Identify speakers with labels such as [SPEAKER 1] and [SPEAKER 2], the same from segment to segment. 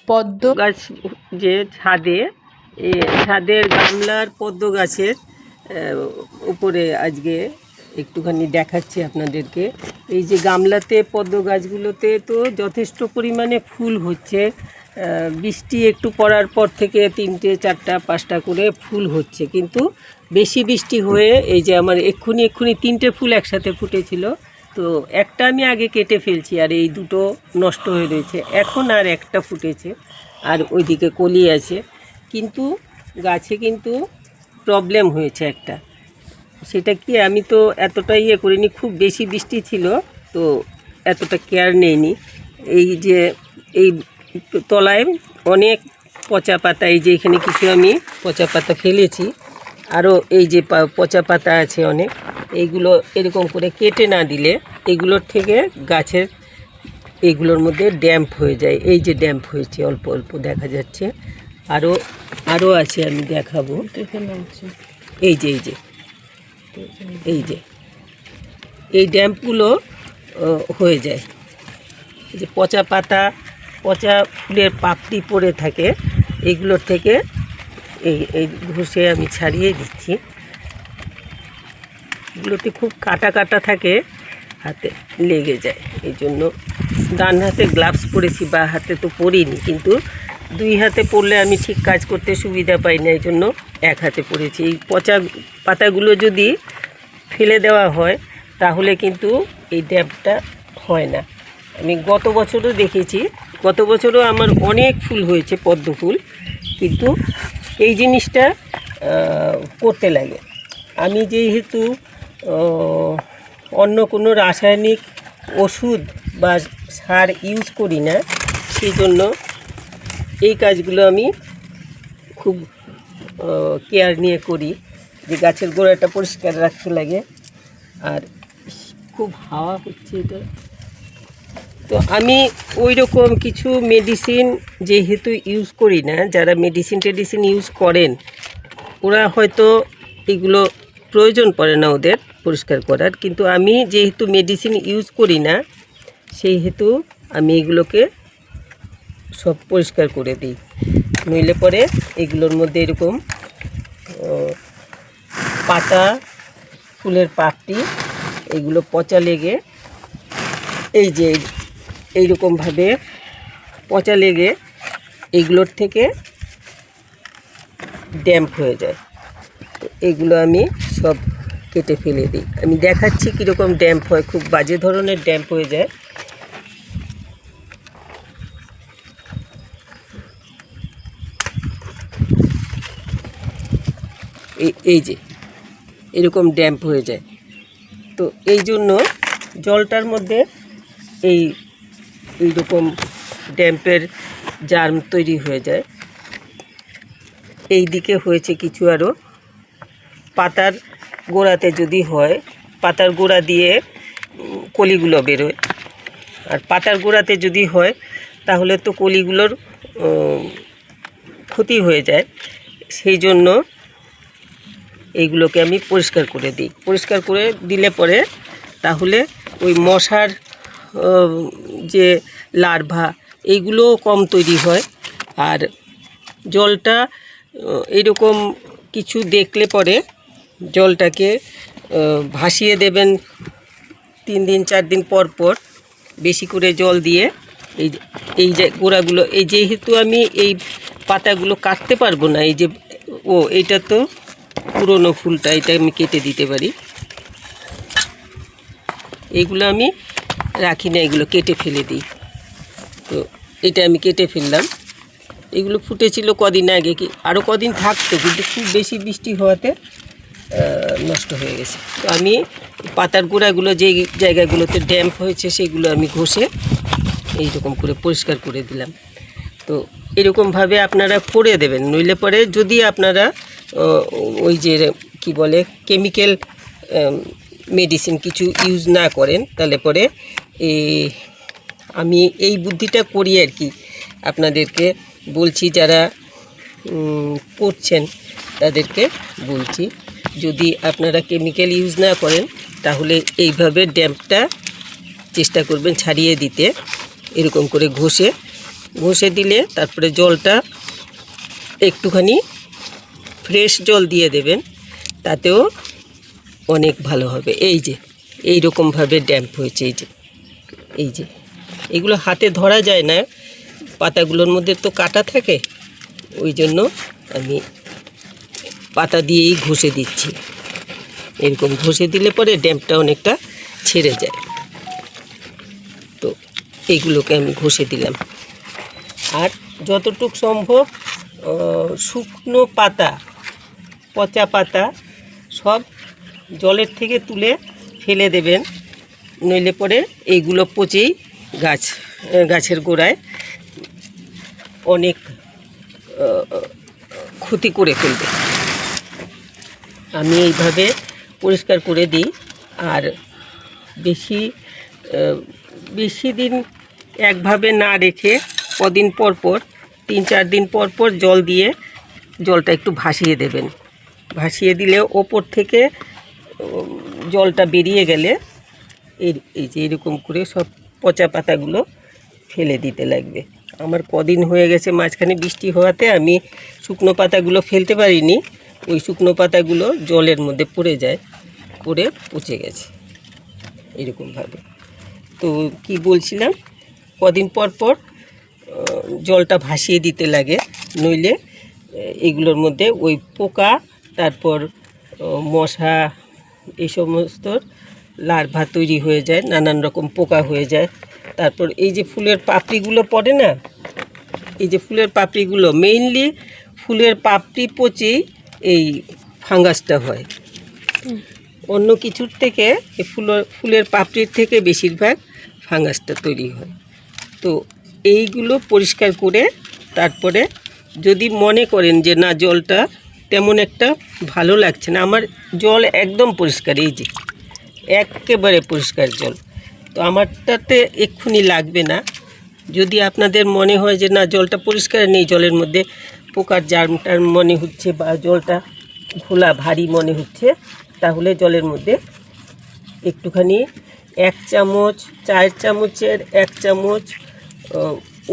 [SPEAKER 1] পদ্ম
[SPEAKER 2] গাছ যে ছাদের গামলার পদ্ম গাছের উপরে আজকে একটুখানি দেখাচ্ছি আপনাদেরকে। এই যে গামলাতে পদ্ম গাছগুলোতে তো যথেষ্ট পরিমাণে ফুল হচ্ছে। বৃষ্টি একটু পড়ার পর থেকে 3টে 4টা 5টা করে ফুল হচ্ছে, কিন্তু বেশি বৃষ্টি হয়ে এই যে আমার এক্ষুনি 3টে ফুল একসাথে ফুটেছিল, তো একটা আমি আগে কেটে ফেলছি, আর এই দুটো নষ্ট হয়ে রয়েছে। এখন আর একটা ফুটেছে, আর ওইদিকে কলি আছে, কিন্তু গাছে কিন্তু প্রবলেম হয়েছে একটা। সেটা কি, আমি তো এতটা করিনি, খুব বেশি বৃষ্টি ছিল তো এতটা কেয়ার নেইনি। এই যে এই তলায় অনেক পচা পাতা, এই যে এখানে কিছু আমি পচা পাতা ফেলেছি, আরও এই যে পচা পাতা আছে অনেক, এইগুলো এরকম করে কেটে না দিলে এগুলোর থেকে গাছের এইগুলোর মধ্যে ড্যাম্প হয়ে যায়। এই যে ড্যাম্প হয়েছে, অল্প অল্প দেখা যাচ্ছে, আরও আছে, আমি দেখাবো। এই যে এই ড্যাম্পগুলো হয়ে যায়। এই যে পচা পাতা, পচা ফুলের পাপড়ি পড়ে থাকে, এইগুলোর থেকে এই ঘষে আমি ছাড়িয়ে দিচ্ছি। এগুলোতে খুব কাটা কাটা থাকে, হাতে লেগে যায়। এই জন্য ডান হাতে গ্লাভস পরেছি, বা হাতে তো পরিনি, কিন্তু 2 হাতে পরলে আমি ঠিক কাজ করতে সুবিধা পাই না, এই জন্য 1 হাতে পরেছি। এই পচা পাতাগুলো যদি ফেলে দেওয়া হয় তাহলে কিন্তু এই ড্যাম্পটা হয় না। আমি গত বছরও দেখেছি, গত বছরও আমার অনেক ফুল হয়েছে, পদ্ম ফুল, কিন্তু এই জিনিসটা করতে লাগে। আমি যেহেতু অন্য কোনো রাসায়নিক ওষুধ বা সার ইউজ করি না, সেই জন্য এই কাজগুলো আমি খুব কেয়ার নিয়ে করি, যে গাছের গোড়াটা পরিষ্কার রাখতে লাগে। আর খুব হাওয়া হচ্ছে এটা, তো আমি ওই রকম কিছু মেডিসিন যেহেতু ইউজ করি না, যারা মেডিসিন ইউজ করেন ওরা হয়তো এগুলো প্রয়োজন পড়ে না ওদের পরিষ্কার করার, কিন্তু আমি যেহেতু মেডিসিন ইউজ করি না, সেই হেতু আমি এগুলোকে সব পরিষ্কার করে দিই। নইলে পরে এগুলোর মধ্যে এরকম পাতা, ফুলের পাপড়ি, এগুলো পচা লেগে, এই যে এইরকমভাবে পচা লেগে এইগুলোর থেকে ড্যাম্প হয়ে যায়। তো এগুলো আমি সব কেটে ফেলে দিই। আমি দেখাচ্ছি কীরকম ড্যাম্প হয়, খুব বাজে ধরনের ড্যাম্প হয়ে যায়। এই যে এরকম ড্যাম্প হয়ে যায়, তো এই জন্য জলটার মধ্যে এইরকম ড্যাম্পের জার্ম তৈরি হয়ে যায়। এই দিকে হয়েছে কিছু, আরও পাতার গোড়াতে যদি হয়, পাতার গোড়া দিয়ে কলিগুলো বেরোয়, আর পাতার গোড়াতে যদি হয় তাহলে তো কলিগুলোর ক্ষতি হয়ে যায়। সেই জন্য এইগুলোকে আমি পরিষ্কার করে দিই। পরিষ্কার করে দিলে পরে তাহলে ওই মশার যে লার্ভা, এইগুলোও কম তৈরি হয়। আর জলটা এইরকম কিছু দেখলে পরে জলটাকে ভাসিয়ে দেবেন 3 দিন 4 দিন পর পর, বেশি করে জল দিয়ে। এই যে গোড়াগুলো, এই যেহেতু আমি এই পাতাগুলো কাটতে পারবো না, এই যে এইটা তো পুরনো ফুলটা, এটা আমি কেটে দিতে পারি। এইগুলো আমি রাখি না, এগুলো কেটে ফেলে দিই। তো এটা আমি কেটে ফেললাম। এগুলো ফুটেছিল কদিন আগে, কি আরও কদিন থাকতো, কিন্তু খুব বেশি বৃষ্টি হওয়াতে নষ্ট হয়ে গেছে। তো আমি পাতার গোড়াগুলো যে জায়গাগুলোতে ড্যাম্প হয়েছে সেগুলো আমি ঘষে এইরকম করে পরিষ্কার করে দিলাম। তো এরকমভাবে আপনারা করে দেবেন। নইলে পরে যদি আপনারা ওই যে কি বলে কেমিক্যাল মেডিসিন কিছু ইউজ না করেন, তাহলে পরে আমি এই বুদ্ধিটা করি আর কি, আপনাদেরকে বলছি, যারা করছেন তাদেরকে বলছি, যদি আপনারা কেমিক্যাল ইউজ না করেন তাহলে এইভাবে ড্যাম্পটা চেষ্টা করবেন ছাড়িয়ে দিতে, এরকম করে ঘষে ঘষে দিলে তারপরে জলটা একটুখানি ফ্রেশ জল দিয়ে দেবেন, তাতেও অনেক ভালো হবে। এই যে এই রকমভাবে ড্যাম্প হয়েছে, এই যে এগুলো হাতে ধরা যায় না, পাতাগুলোর মধ্যে তো কাটা থাকে, ওই জন্য আমি পাতা দিয়েই ঘষে দিচ্ছি। এরকম ঘষে দিলে পরে ড্যাম্পটা অনেকটা ছেড়ে যায়। তো এইগুলোকে আমি ঘষে দিলাম। আর যতটুকু সম্ভব শুকনো পাতা, পচা পাতা সব জলের থেকে তুলে ফেলে দেবেন, নইলে পরে এইগুলো পচেই গাছের গোড়ায় অনেক ক্ষতি করে ফেলবে। আমি এইভাবে পরিষ্কার করে দিই। আর বেশি দিন একভাবে না রেখে কদিন পর পর 3-4 দিন পর পর জল দিয়ে জলটা একটু ভাসিয়ে দেবেন। ভাসিয়ে দিলে ওপর থেকে জলটা বেরিয়ে গেলে এই যে এরকম করে সব পচা পাতাগুলো ফেলে দিতে লাগবে। আমার কদিন হয়ে গেছে, মাঝখানে বৃষ্টি হওয়াতে আমি শুকনো পাতাগুলো ফেলতে পারিনি, ওই শুকনো পাতাগুলো জলের মধ্যে পড়ে যায়, পড়ে পচে গেছে এরকমভাবে। তো কি বলছিলাম, কদিন পর পর জলটা ভাসিয়ে দিতে লাগে, নইলে এগুলোর মধ্যে ওই পোকা, তারপর মশা, এই সমস্ত লার্ভা তৈরি হয়ে যায়, নানান রকম পোকা হয়ে যায়। তারপর এই যে ফুলের পাপড়িগুলো পড়ে না, এই যে ফুলের পাপড়িগুলো, মেইনলি ফুলের পাপড়ি পচেই এই ফাঙ্গাসটা হয়। অন্য কিছুর থেকে এই ফুলের পাপড়ির থেকে বেশিরভাগ ফাঙ্গাসটা তৈরি হয়। তো এইগুলো পরিষ্কার করে তারপরে যদি মনে করেন যে না জলটা তেমন একটা ভালো লাগছে না, আমার জল একদম পরিষ্কার, এই যে একেবারে পরিষ্কার জল, তো আমারটাতে এক্ষুনি লাগবে না। যদি আপনাদের মনে হয় যে না জলটা পরিষ্কার নেই, জলের মধ্যে পোকার জার্মটার মনে হচ্ছে বা জলটা ঘোলা ভারী মনে হচ্ছে, তাহলে জলের মধ্যে একটুখানি 1 চামচ, 4 চামচের 1 চামচ,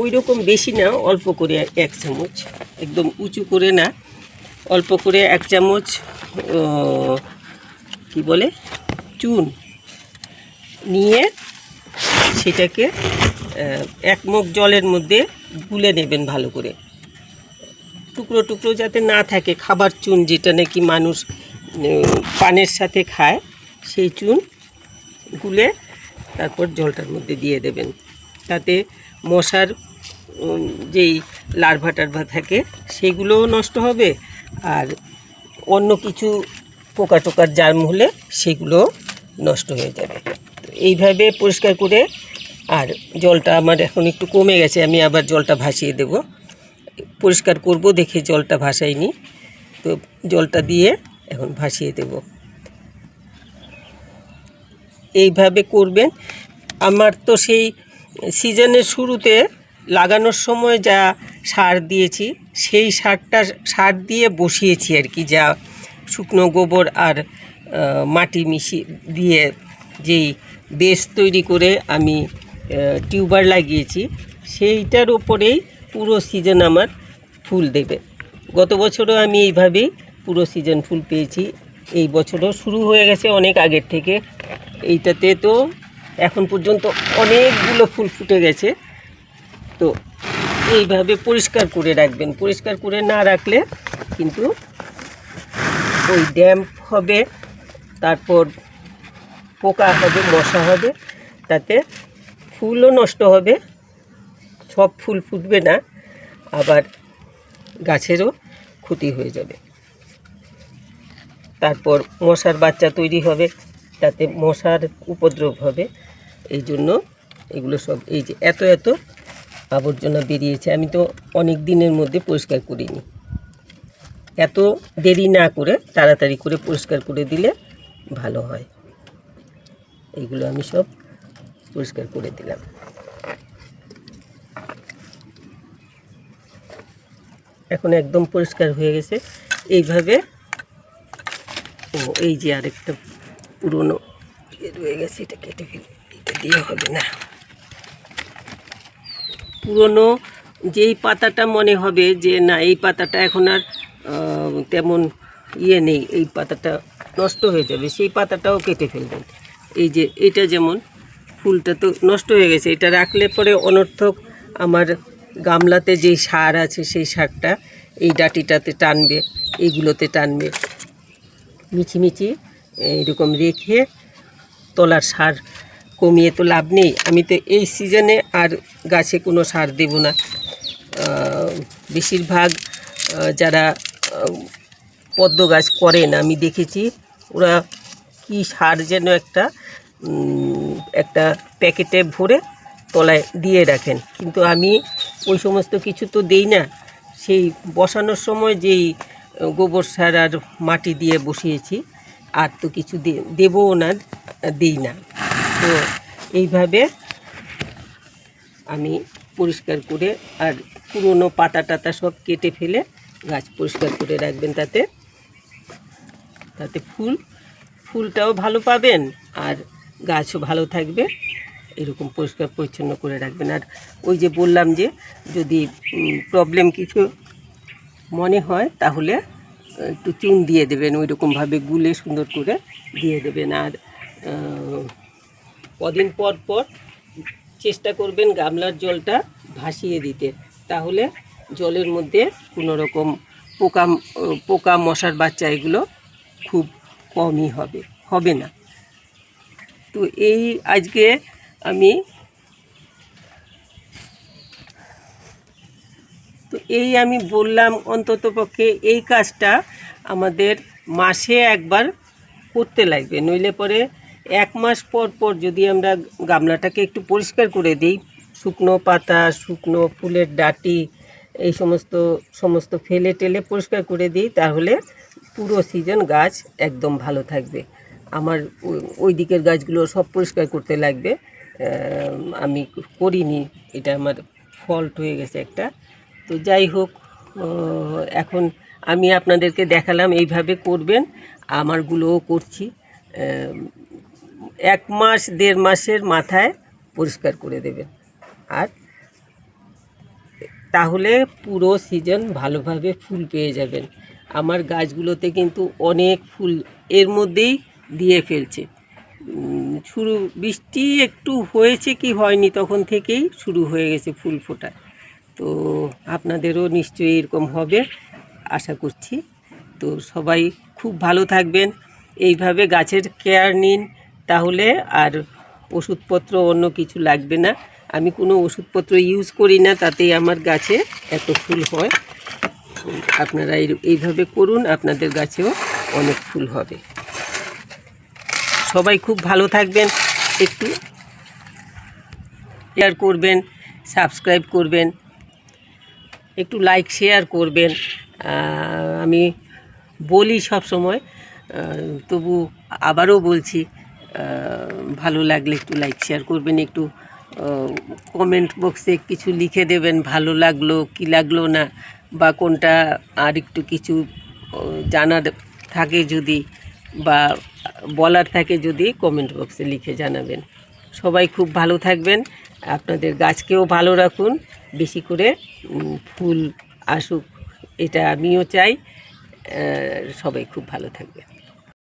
[SPEAKER 2] ওই রকম বেশি না, অল্প করে 1 চামচ, একদম উঁচু করে না, অল্প করে 1 চামচ কি বলে চুন নিয়ে সেটাকে 1 মগ জলের মধ্যে গুলে নেবেন ভালো করে, টুকরো টুকরো যাতে না থাকে, খাবার চুন যেটা নাকি মানুষ পানের সাথে খায়, সেই চুন গুলে তারপর জলটার মধ্যে দিয়ে দেবেন। তাতে মশার যেই লার্ভা টার্ভা থাকে সেগুলোও নষ্ট হবে, আর অন্য কিছু পোকা টোকার জার্ম হলে সেগুলোও নষ্ট হয়ে যাবে। এইভাবে পরিষ্কার করে, আর জলটা আমার এখন একটু কমে গেছে, আমি আবার জলটা ভাসিয়ে দেব, পরিষ্কার করব দেখে জলটা ভাসাইনি, তো জলটা দিয়ে এখন ভাসিয়ে দেব। এইভাবে করবেন। আমার তো সেই সিজনের শুরুতে লাগানোর সময় যা সার দিয়েছি, সেই সার দিয়ে বসিয়েছি আর কি, যা শুকনো গোবর আর মাটি মিশিয়ে দিয়ে যেই বেস তৈরি করে আমি টিউবার লাগিয়েছি, সেইটার ওপরেই পুরো সিজন আমার ফুল দেবে। গত বছরও আমি এইভাবেই পুরো সিজন ফুল পেয়েছি, এই বছরও শুরু হয়ে গেছে অনেক আগের থেকে। এইটাতে তো এখন পর্যন্ত অনেকগুলো ফুল ফুটে গেছে। তো এইভাবে পরিষ্কার করে রাখবেন, পরিষ্কার করে না রাখলে কিন্তু ওই ড্যাম্প হবে, তারপর পোকা হবে, মশা হবে, তাতে ফুলও নষ্ট হবে, সব ফুল ফুটবে না, আবার গাছেরও ক্ষতি হয়ে যাবে। তারপর মশার বাচ্চা তৈরি হবে, তাতে মশার উপদ্রব হবে। এই জন্য এগুলো সব, এই যে এত এত আবর্জনা বেরিয়েছে, আমি তো অনেক দিনের মধ্যে পরিষ্কার করিনি। এত দেরি না করে তাড়াতাড়ি করে পরিষ্কার করে দিলে ভালো হয়। এইগুলো আমি সব পরিষ্কার করে দিলাম। এখন একদম পরিষ্কার হয়ে গেছে। এইভাবে এই যে আরেকটা পুরনো রয়ে গেছে, এটা কেটে ফেলি, এটা দিয়ে হবে না। পুরনো যেই পাতাটা মনে হবে যে না এই পাতাটা এখন আর তেমন ইয়ে নেই, এই পাতাটা নষ্ট হয়ে যাবে, সেই পাতাটাও কেটে ফেলবেন। এই যে এটা যেমন ফুলটা তো নষ্ট হয়ে গেছে, এটা রাখলে পরে অনর্থক আমার গামলাতে যেই সার আছে সেই সারটা এই ডাঁটিটাতে টানবে, এইগুলোতে টানবে। মিছিমিছি এরকম রেখে তলার সার কমিয়ে তো লাভ নেই। আমি তো এই সিজনে আর গাছে কোনো সার দেব না। বেশিরভাগ যারা পদ্ম গাছ করেন আমি দেখেছি ওরা কি সার যেন একটা প্যাকেটে ভরে তলায় দিয়ে রাখেন, কিন্তু আমি ওই সমস্ত কিছু তো দেই না। সেই বসানোর সময় যেই গোবর সার আর মাটি দিয়ে বসিয়েছি, আর তো কিছু দেবও না, দিই না। তো এইভাবে আমি পরিষ্কার করে আর পুরনো পাতা টাতা সব কেটে ফেলে গাছ পরিষ্কার করে রাখবেন, তাতে ফুলটাও ভালো পাবেন আর গাছও ভালো থাকবে। এরকম পরিষ্কার পরিচ্ছন্ন করে রাখবেন। আর ওই যে বললাম যে যদি প্রবলেম কিছু মনে হয় তাহলে একটু চুন দিয়ে দেবেন, ওই রকমভাবে গুলে সুন্দর করে দিয়ে দেবেন। আর কদিন পর পর চেষ্টা করবেন গামলার জলটা ভাসিয়ে দিতে, তাহলে জলের মধ্যে কোনো রকম পোকা মশার বাচ্চা এগুলো খুব কমই হবে না। তো আজকে আমি বললাম অন্ততপক্ষে এই কাজটা আমাদের মাসে একবার করতে লাগবে, নইলে পরে 1 মাস পর পর যদি আমরা গামলাটাকে একটু পরিষ্কার করে দিই, শুকনো পাতা, শুকনো ফুলের ডাঁটি এই সমস্ত ফেলে টেলে পরিষ্কার করে দিই, তাহলে পুরো সিজন গাছ একদম ভালো থাকবে। আমার ওই দিকের গাছগুলো সব পরিষ্কার করতে লাগবে, আমি করিনি, এটা আমার ফল্ট হয়ে গেছে একটা। তো যাই হোক, এখন আমি আপনাদেরকে দেখালাম এইভাবে করবেন, আমারগুলোও করছি। 1 মাস 1.5 মাসের মাথায় পরিষ্কার করে দেবেন, আর তাহলে পুরো সিজন ভালোভাবে ফুল পেয়ে যাবেন। আমার গাছগুলোতে কিন্তু অনেক ফুল এর মধ্যেই দিয়ে ফেলছে। বৃষ্টি একটু হয়েছে কি হয়নি, তখন থেকেই শুরু হয়ে গেছে ফুল ফোটা। তো আপনাদেরও নিশ্চয়ই এরকম হবে আশা করছি। তো সবাই খুব ভালো থাকবেন, এইভাবে গাছের কেয়ার নিন, তাহলে আর ওষুধপত্র অন্য কিছু লাগবে না। আমি কোনো ওষুধপত্র ইউজ করি না, তাতেই আমার গাছে এত ফুল হয়। আপনারা এইভাবে করুন, আপনাদের গাছেও অনেক ফুল হবে। সবাই খুব ভালো থাকবেন, একটু শেয়ার করবেন, সাবস্ক্রাইব করবেন, একটু লাইক শেয়ার করবেন। আমি বলি সব সময়, তবু আবারও বলছি, ভালো লাগলে একটু লাইক শেয়ার করবেন, একটু কমেন্ট বক্সে কিছু লিখে দেবেন, ভালো লাগলো কি লাগলো না, বা কোনটা আর একটু কিছু জানার থাকে যদি, বা বলার থাকে যদি কমেন্ট বক্সে লিখে জানাবেন। সবাই খুব ভালো থাকবেন, আপনাদের গাছকেও ভালো রাখুন, বেশি করে ফুল আসুক এটা আমিও চাই। সবাই খুব ভালো থাকবে।